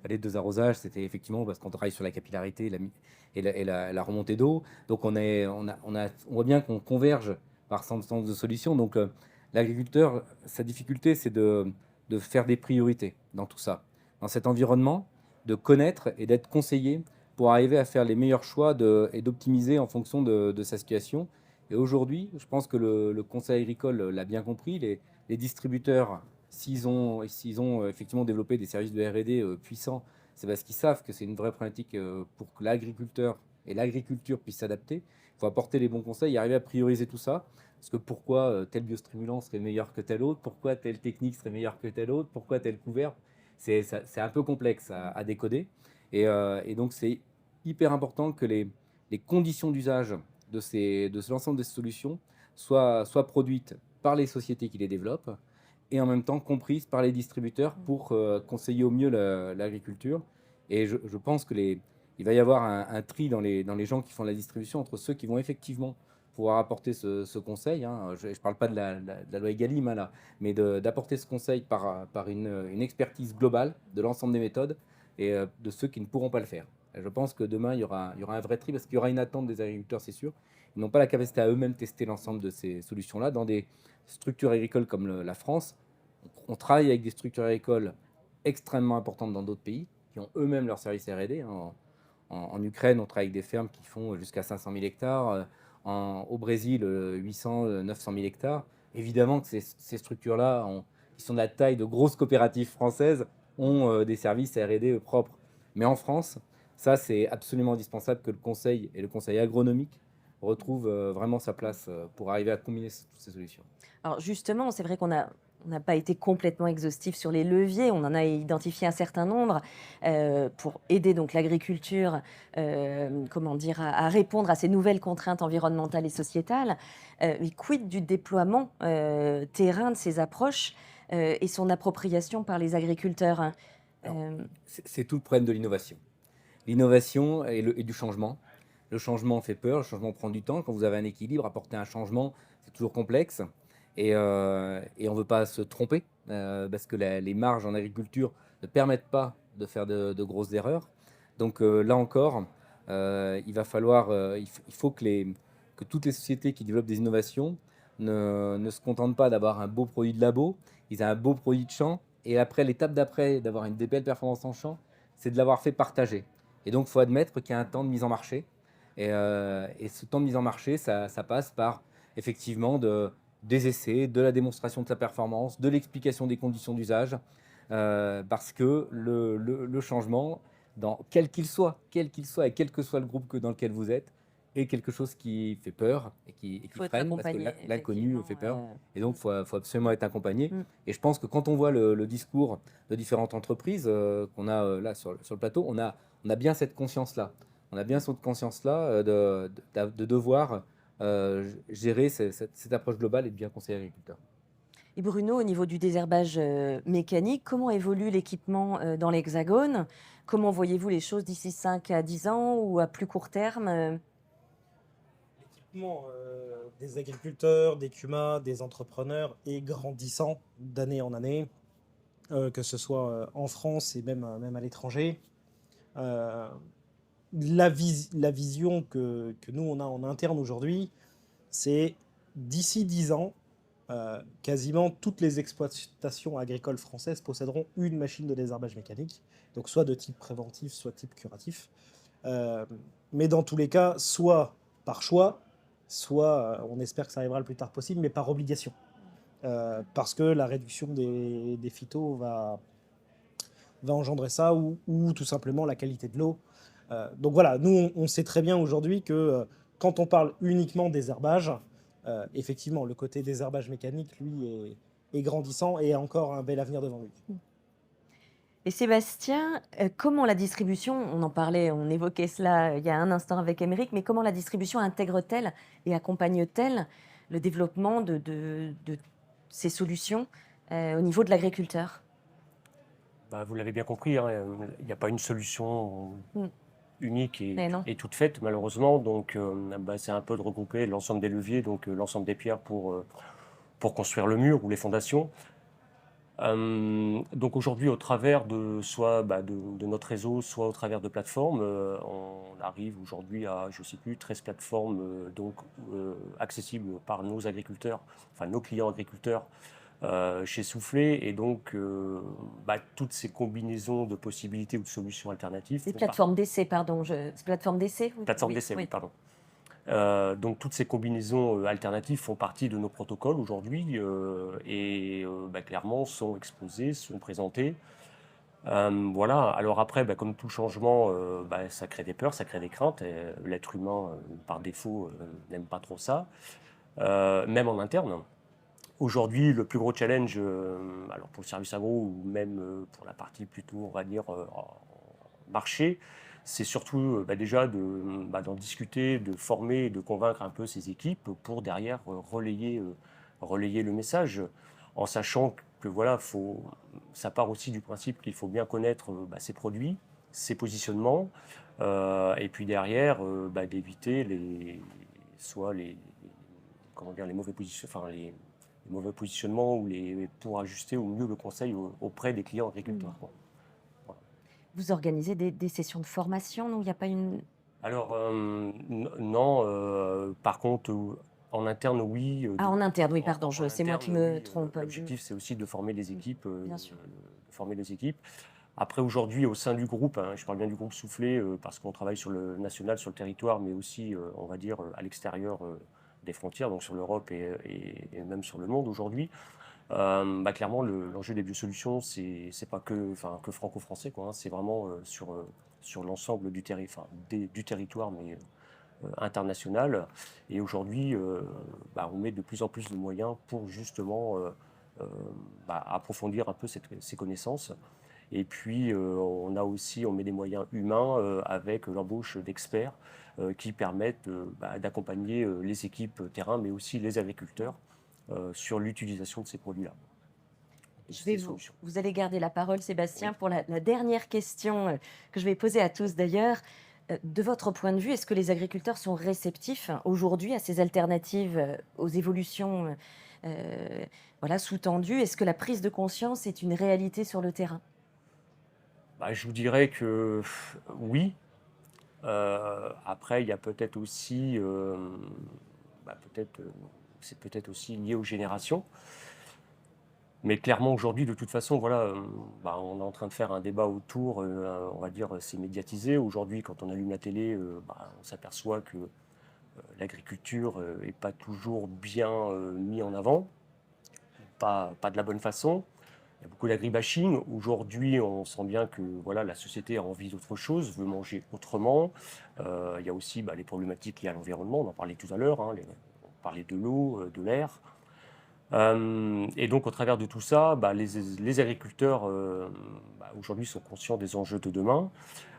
les deux arrosages, c'était effectivement parce qu'on travaille sur la capillarité et la remontée d'eau. Donc on voit bien qu'on converge par sens de solutions. Donc l'agriculteur, sa difficulté, c'est de faire des priorités dans tout ça. Dans cet environnement, de connaître et d'être conseillé pour arriver à faire les meilleurs choix et d'optimiser en fonction de sa situation. Et aujourd'hui, je pense que le Conseil agricole l'a bien compris. Les distributeurs, s'ils ont effectivement développé des services de R&D puissants, c'est parce qu'ils savent que c'est une vraie problématique pour que l'agriculteur et l'agriculture puissent s'adapter. Il faut apporter les bons conseils et arriver à prioriser tout ça. Parce que pourquoi tel biostimulant serait meilleur que tel autre? Pourquoi telle technique serait meilleure que telle autre? Pourquoi tel couvert? C'est un peu complexe à décoder. Et donc, c'est hyper important que les conditions d'usage de l'ensemble des solutions soient produites par les sociétés qui les développent et en même temps comprises par les distributeurs pour conseiller au mieux l'agriculture. Et je pense il va y avoir un tri dans les gens qui font la distribution entre ceux qui vont effectivement pouvoir apporter ce conseil. Hein. Je ne parle pas de la loi Egalim hein, là, mais d'apporter ce conseil par une expertise globale de l'ensemble des méthodes et de ceux qui ne pourront pas le faire. Je pense que demain, il y aura un vrai tri parce qu'il y aura une attente des agriculteurs, c'est sûr. Ils n'ont pas la capacité à eux-mêmes tester l'ensemble de ces solutions-là. Dans des structures agricoles comme la France, on travaille avec des structures agricoles extrêmement importantes dans d'autres pays qui ont eux-mêmes leurs services R&D. Hein. En Ukraine, on travaille avec des fermes qui font jusqu'à 500 000 hectares. Au Brésil, 800, 900 000 hectares. Évidemment que ces structures-là, qui sont de la taille de grosses coopératives françaises, ont des services R&D propres. Mais en France, ça, c'est absolument indispensable que le conseil et le conseil agronomique retrouvent vraiment sa place pour arriver à combiner toutes ces solutions. Alors justement, c'est vrai qu'on n'a pas été complètement exhaustif sur les leviers, on en a identifié un certain nombre pour aider donc l'agriculture comment dire, à répondre à ces nouvelles contraintes environnementales et sociétales. Mais quid du déploiement terrain de ces approches et son appropriation par les agriculteurs hein C'est tout le problème de l'innovation. L'innovation et du changement. Le changement fait peur, le changement prend du temps. Quand vous avez un équilibre, apporter un changement, c'est toujours complexe. Et on ne veut pas se tromper parce que les marges en agriculture ne permettent pas de faire de grosses erreurs. Donc là encore, il va falloir, il faut que toutes les sociétés qui développent des innovations ne se contentent pas d'avoir un beau produit de labo, ils ont un beau produit de champ, et après, l'étape d'après, d'avoir des belles performances en champ, c'est de l'avoir fait partager. Et donc, il faut admettre qu'il y a un temps de mise en marché. Et ce temps de mise en marché, ça passe par effectivement des essais, de la démonstration de sa performance, de l'explication des conditions d'usage, parce que le changement, quel qu'il soit, et quel que soit le groupe dans lequel vous êtes, est quelque chose qui fait peur et qui Faut être freine, parce que accompagné, l'inconnu effectivement. fait peur. Et donc, il faut absolument être accompagné. Mm. Et je pense que quand on voit le discours de différentes entreprises qu'on a là sur le plateau, on a bien cette conscience-là. On a bien cette conscience-là de devoir gérer cette approche globale et de bien conseiller l'agriculteur. Et Bruno, au niveau du désherbage mécanique, comment évolue l'équipement dans l'Hexagone? Comment voyez-vous les choses d'ici 5 à 10 ans ou à plus court terme? L'équipement des agriculteurs, des CUMA, des entrepreneurs est grandissant d'année en année, que ce soit en France et même à l'étranger. Euh, la vision que nous, on a en interne aujourd'hui, c'est d'ici 10 ans, quasiment toutes les exploitations agricoles françaises posséderont une machine de désherbage mécanique, donc soit de type préventif, soit de type curatif. Mais dans tous les cas, soit par choix, soit on espère que ça arrivera le plus tard possible, mais par obligation. Parce que la réduction des phytos va engendrer ça, ou tout simplement la qualité de l'eau. Donc voilà, nous on sait très bien aujourd'hui que quand on parle uniquement désherbage, effectivement le côté désherbage mécanique, lui, est grandissant et a encore un bel avenir devant lui. Et Sébastien, comment la distribution, on en parlait, on évoquait cela il y a un instant avec Émeric, mais comment la distribution intègre-t-elle et accompagne-t-elle le développement de ces solutions au niveau de l'agriculteur? Bah, vous l'avez bien compris, hein, il n'y a pas une solution Mm. unique Mais non. et toute faite, malheureusement. Donc, bah, c'est un peu de regrouper l'ensemble des leviers, donc l'ensemble des pierres pour construire le mur ou les fondations. Donc aujourd'hui, au travers soit de notre réseau, soit au travers de plateformes, on arrive aujourd'hui à, je ne sais plus, 13 plateformes accessibles par nos agriculteurs, enfin nos clients agriculteurs chez Soufflet. Et donc, toutes ces combinaisons de possibilités ou de solutions alternatives. Des plateformes d'essai, pardon. Plateformes d'essai Plateformes d'essai, oui, pardon. Donc toutes ces combinaisons alternatives font partie de nos protocoles aujourd'hui et clairement sont exposées, sont présentées. Voilà. Alors après, comme tout changement, ça crée des peurs, ça crée des craintes. L'être humain, par défaut, n'aime pas trop ça, même en interne. Aujourd'hui, le plus gros challenge, alors pour le service agro ou même pour la partie plutôt, on va dire, marché, c'est surtout déjà d'en discuter, de former, de convaincre un peu ces équipes pour derrière relayer le message, en sachant que voilà, ça part aussi du principe qu'il faut bien connaître ses produits, ses positionnements, et puis derrière d'éviter les mauvais positionnements ou pour ajuster au mieux le conseil auprès des clients agriculteurs. Quoi. Vous organisez des sessions de formation, non? Il n'y a pas une... Alors, non. Par contre, en interne, oui. En interne, oui, pardon, c'est moi qui me trompe. L'objectif, c'est aussi de former les équipes. Bien sûr. Après, aujourd'hui, au sein du groupe, je parle bien du groupe Soufflet, parce qu'on travaille sur le national, sur le territoire, mais aussi, on va dire, à l'extérieur des frontières, donc sur l'Europe et même sur le monde aujourd'hui. Clairement, l'enjeu des biosolutions, c'est pas que franco-français, quoi. C'est vraiment sur l'ensemble du territoire, mais international. Et aujourd'hui, on met de plus en plus de moyens pour justement approfondir un peu ces connaissances. Et puis, on met des moyens humains avec l'embauche d'experts qui permettent d'accompagner les équipes terrain, mais aussi les agriculteurs sur l'utilisation de ces produits-là. Vous allez garder la parole, Sébastien, oui, pour la dernière question que je vais poser à tous d'ailleurs. De votre point de vue, est-ce que les agriculteurs sont réceptifs aujourd'hui à ces alternatives, aux évolutions sous-tendues? Est-ce que la prise de conscience est une réalité sur le terrain? Je vous dirais que oui. Après, il y a peut-être aussi, c'est peut-être aussi lié aux générations. Mais clairement, aujourd'hui, de toute façon, voilà, on est en train de faire un débat autour, on va dire, c'est médiatisé. Aujourd'hui, quand on allume la télé, on s'aperçoit que l'agriculture n'est pas toujours bien mis en avant, pas de la bonne façon. Il y a beaucoup d'agribashing. Aujourd'hui, on sent bien que voilà, la société a envie d'autre chose, veut manger autrement. Il y a aussi les problématiques liées à l'environnement, on en parlait tout à l'heure, hein, on parlait de l'eau, de l'air. Et donc, au travers de tout ça, les agriculteurs aujourd'hui sont conscients des enjeux de demain,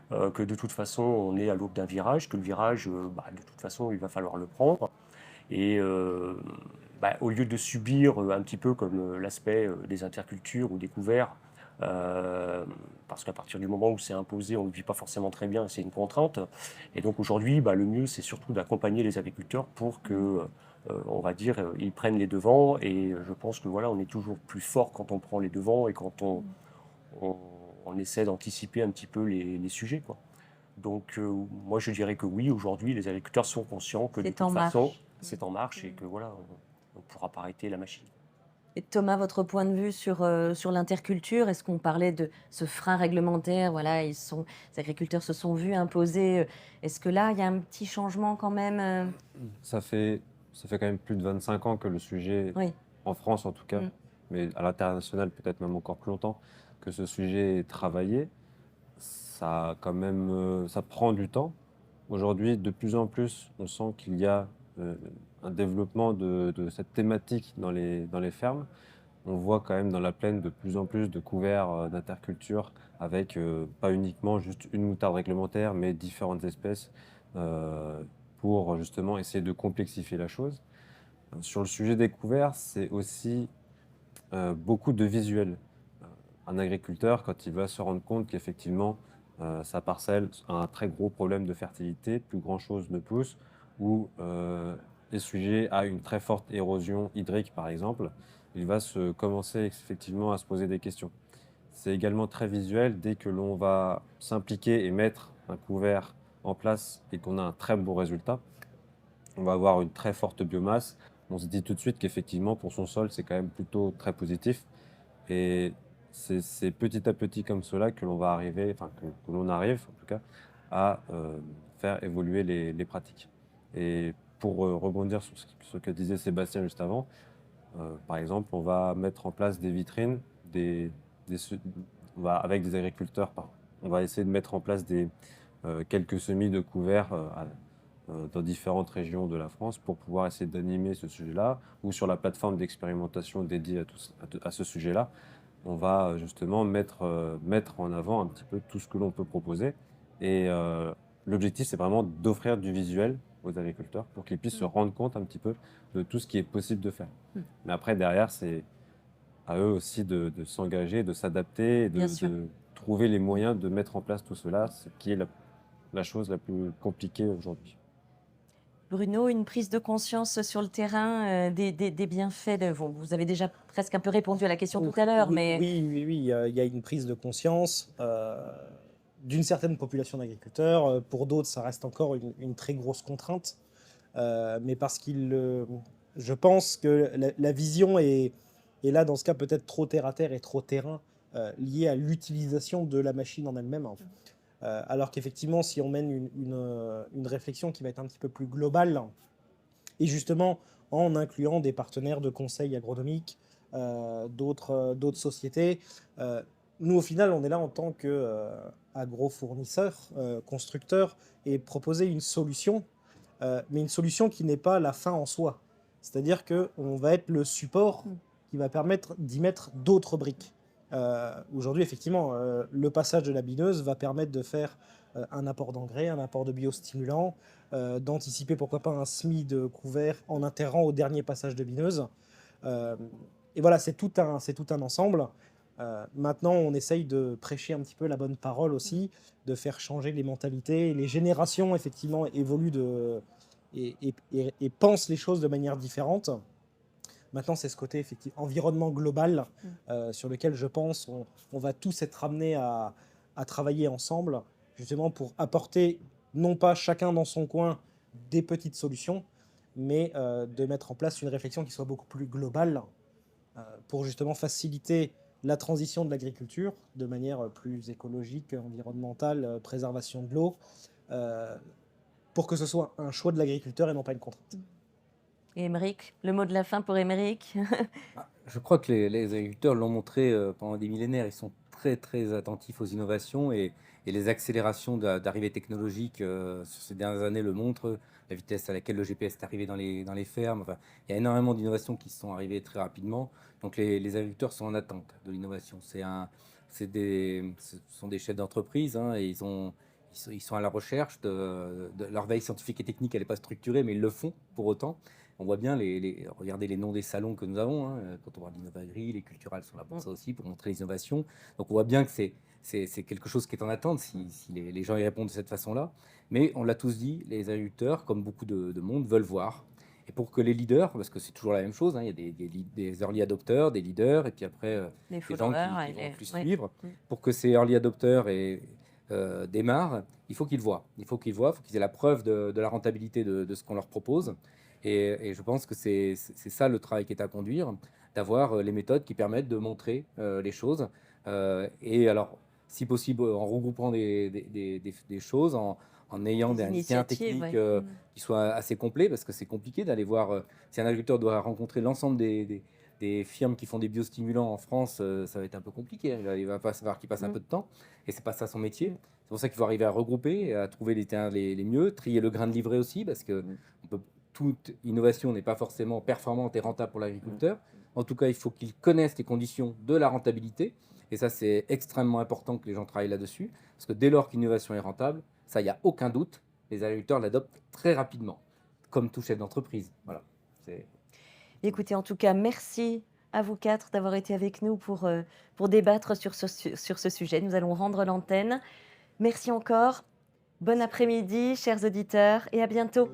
que de toute façon, on est à l'aube d'un virage, que le virage, de toute façon, il va falloir le prendre. Et au lieu de subir un petit peu comme l'aspect des intercultures ou des couverts, parce qu'à partir du moment où c'est imposé, on ne vit pas forcément très bien, c'est une contrainte. Et donc aujourd'hui, le mieux, c'est surtout d'accompagner les agriculteurs pour que, on va dire, ils prennent les devants. Et je pense que voilà, on est toujours plus fort quand on prend les devants et quand on, on essaie d'anticiper un petit peu les sujets, quoi. Donc moi, je dirais que oui, aujourd'hui, les agriculteurs sont conscients que de C'est en toute façon, marche. c'est en marche et que voilà, on ne pourra pas arrêter la machine. Et Thomas, votre point de vue sur l'interculture, est-ce qu'on parlait de ce frein réglementaire? Voilà, les agriculteurs se sont vus imposer. Est-ce que là, il y a un petit changement quand même? Ça fait quand même plus de 25 ans que le sujet, Oui. en France en tout cas, mais à l'international peut-être même encore plus longtemps, que ce sujet est travaillé. Ça, quand même, ça prend du temps. Aujourd'hui, de plus en plus, on sent qu'il y a un développement de cette thématique dans les fermes. On voit quand même dans la plaine de plus en plus de couverts d'interculture avec pas uniquement juste une moutarde réglementaire, mais différentes espèces pour justement essayer de complexifier la chose. Sur le sujet des couverts, c'est aussi beaucoup de visuels. Un agriculteur, quand il va se rendre compte qu'effectivement sa parcelle a un très gros problème de fertilité, plus grand-chose ne pousse, ou est sujet à une très forte érosion hydrique par exemple, il va commencer effectivement à se poser des questions. C'est également très visuel dès que l'on va s'impliquer et mettre un couvert en place et qu'on a un très beau résultat. On va avoir une très forte biomasse. On se dit tout de suite qu'effectivement, pour son sol, c'est quand même plutôt très positif. Et c'est petit à petit comme cela que l'on va arriver, enfin que l'on arrive en tout cas, à faire évoluer les pratiques. Et pour rebondir sur ce que disait Sébastien juste avant, par exemple, on va mettre en place des vitrines, avec des agriculteurs, on va essayer de mettre en place quelques semis de couverts dans différentes régions de la France pour pouvoir essayer d'animer ce sujet-là, ou sur la plateforme d'expérimentation dédiée à ce sujet-là, on va justement mettre en avant un petit peu tout ce que l'on peut proposer. Et l'objectif, c'est vraiment d'offrir du visuel aux agriculteurs pour qu'ils puissent se rendre compte un petit peu de tout ce qui est possible de faire. Mais après, derrière, c'est à eux aussi de s'engager, de s'adapter, et Bien sûr. de trouver les moyens de mettre en place tout cela, ce qui est la chose la plus compliquée aujourd'hui. Bruno, une prise de conscience sur le terrain des bienfaits vous avez déjà presque un peu répondu à la question tout à l'heure, Oui, mais oui, il y a une prise de conscience d'une certaine population d'agriculteurs. Pour d'autres, ça reste encore une très grosse contrainte. Mais parce je pense que la vision est là, dans ce cas, peut-être trop terre à terre et trop terrain, liée à l'utilisation de la machine en elle-même. Alors qu'effectivement, si on mène une réflexion qui va être un petit peu plus globale, et justement en incluant des partenaires de conseil agronomique, d'autres sociétés, nous, au final, on est là en tant qu'agro-fournisseur, constructeur, et proposer une solution, mais une solution qui n'est pas la fin en soi. C'est-à-dire qu'on va être le support qui va permettre d'y mettre d'autres briques. Aujourd'hui, effectivement, le passage de la bineuse va permettre de faire un apport d'engrais, un apport de biostimulants, d'anticiper pourquoi pas un semis de couvert en intégrant au dernier passage de bineuse. Et voilà, c'est tout un ensemble. Maintenant, on essaye de prêcher un petit peu la bonne parole aussi, de faire changer les mentalités. Les générations, effectivement, évoluent et pensent les choses de manière différente. Maintenant, c'est ce côté effectivement environnement global sur lequel je pense on va tous être amenés à travailler ensemble, justement pour apporter non pas chacun dans son coin des petites solutions, mais de mettre en place une réflexion qui soit beaucoup plus globale pour justement faciliter la transition de l'agriculture de manière plus écologique, environnementale, préservation de l'eau, euh, pour que ce soit un choix de l'agriculteur et non pas une contrainte. Et Émeric, le mot de la fin pour Émeric? Je crois que les agriculteurs l'ont montré pendant des millénaires. Ils sont très, très attentifs aux innovations et les accélérations d'arrivées technologiques sur ces dernières années le montrent. La vitesse à laquelle le GPS est arrivé dans les fermes. Enfin, il y a énormément d'innovations qui sont arrivées très rapidement. Donc les agriculteurs sont en attente de l'innovation. Ce sont des chefs d'entreprise hein, et ils sont à la recherche de leur veille scientifique et technique. Elle n'est pas structurée, mais ils le font pour autant. On voit bien, regardez les noms des salons que nous avons. Hein, quand on parle d'Innovagri, les culturales sont là pour ça aussi, pour montrer les innovations. Donc on voit bien que c'est quelque chose qui est en attente si les gens y répondent de cette façon-là. Mais on l'a tous dit, les agriculteurs, comme beaucoup de monde, veulent voir. Et pour que les leaders, parce que c'est toujours la même chose, hein, il y a des early adopters, des leaders, et puis après Les des gens followers qui et vont les... plus ouais. suivre. Pour que ces early adopters démarrent, il faut qu'ils voient. Il faut qu'ils aient la preuve de la rentabilité de ce qu'on leur propose. Et je pense que c'est ça le travail qui est à conduire, d'avoir les méthodes qui permettent de montrer les choses. Et alors, si possible, en regroupant des choses, en ayant Des un itinéraire initiatives, technique ouais. qui soit assez complet, parce que c'est compliqué d'aller voir. Si un agriculteur doit rencontrer l'ensemble des firmes qui font des biostimulants en France, ça va être un peu compliqué. Il va pas savoir qu'il passe un peu de temps, et c'est pas ça son métier. C'est pour ça qu'il faut arriver à regrouper, à trouver les terrains les mieux, trier le grain de livret aussi, parce que toute innovation n'est pas forcément performante et rentable pour l'agriculteur. En tout cas, il faut qu'il connaisse les conditions de la rentabilité. Et ça, c'est extrêmement important que les gens travaillent là-dessus. Parce que dès lors qu'une innovation est rentable, ça, il n'y a aucun doute, les agriculteurs l'adoptent très rapidement, comme tout chef d'entreprise. Voilà. Écoutez, en tout cas, merci à vous quatre d'avoir été avec nous pour débattre sur ce sujet. Nous allons rendre l'antenne. Merci encore. Bon après-midi, chers auditeurs, et à bientôt.